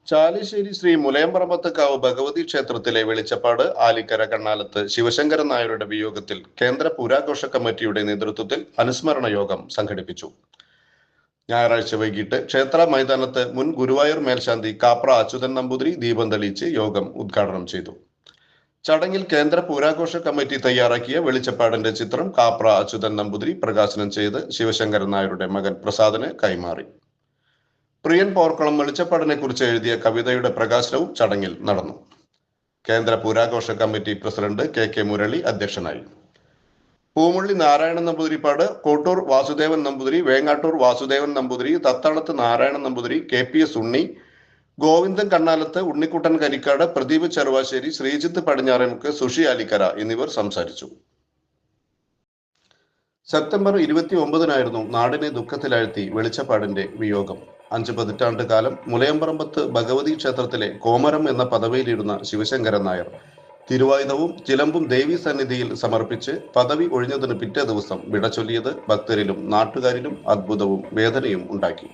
ചാലിശ്ശേരി ശ്രീ മുലയമ്പറമ്പത്തുകാവ് ഭഗവതി ക്ഷേത്രത്തിലെ വെളിച്ചപ്പാട് ആലിക്കര കണ്ണാലത്ത് ശിവശങ്കരൻ നായരുടെ വിയോഗത്തിൽ കേന്ദ്ര പുരാഘോഷ കമ്മിറ്റിയുടെ നേതൃത്വത്തിൽ അനുസ്മരണ യോഗം സംഘടിപ്പിച്ചു. ഞായറാഴ്ച വൈകിട്ട് ക്ഷേത്ര മൈതാനത്ത് മുൻ ഗുരുവായൂർ മേൽശാന്തി കാപ്ര അച്യുതൻ നമ്പൂതിരി ദീപം തെളിയിച്ച് യോഗം ഉദ്ഘാടനം ചെയ്തു. ചടങ്ങിൽ കേന്ദ്ര പുരാഘോഷ കമ്മിറ്റി തയ്യാറാക്കിയ വെളിച്ചപ്പാടിന്റെ ചിത്രം കാപ്ര അച്യുതൻ നമ്പൂതിരി പ്രകാശനം ചെയ്ത് ശിവശങ്കരൻ നായരുടെ മകൻ പ്രസാദിന് കൈമാറി. പ്രിയൻ പോർക്കുളം വെളിച്ചപ്പാടിനെ കുറിച്ച് എഴുതിയ കവിതയുടെ പ്രകാശനവും ചടങ്ങിൽ നടന്നു. കേന്ദ്ര പുരാഘോഷ കമ്മിറ്റി പ്രസിഡന്റ് കെ മുരളി അധ്യക്ഷനായി. പൂമുള്ളി നാരായണൻ നമ്പൂതിരിപ്പാട്, കോട്ടൂർ വാസുദേവൻ നമ്പൂതിരി, വേങ്ങാട്ടൂർ വാസുദേവൻ നമ്പൂതിരി, തത്താണത്ത് നാരായണൻ നമ്പൂതിരി, KPS ഉണ്ണി, ഗോവിന്ദൻ കണ്ണാലത്ത്, ഉണ്ണിക്കുട്ടൻ കരിക്കാട്, പ്രദീപ് ചെറുവാശ്ശേരി, ശ്രീജിത്ത് പടിഞ്ഞാറേമുക്ക്, സുഷി ആലിക്കര എന്നിവർ സംസാരിച്ചു. സെപ്റ്റംബർ 29-നായിരുന്നു നാടിനെ ദുഃഖത്തിലാഴ്ത്തി വെളിച്ചപ്പാടിന്റെ വിയോഗം. 5 പതിറ്റാണ്ട് കാലം മുലയമ്പറമ്പത്ത് ഭഗവതി ക്ഷേത്രത്തിലെ കോമരം എന്ന പദവിയിലിരുന്ന ശിവശങ്കരൻ നായർ തിരുവായുധവും ചിലമ്പും ദേവീ സന്നിധിയിൽ സമർപ്പിച്ച് പദവി ഒഴിഞ്ഞതിന് പിറ്റേ ദിവസം വിട ചൊല്ലിയത് ഭക്തരിലും നാട്ടുകാരിലും അത്ഭുതവും വേദനയും ഉണ്ടാക്കി.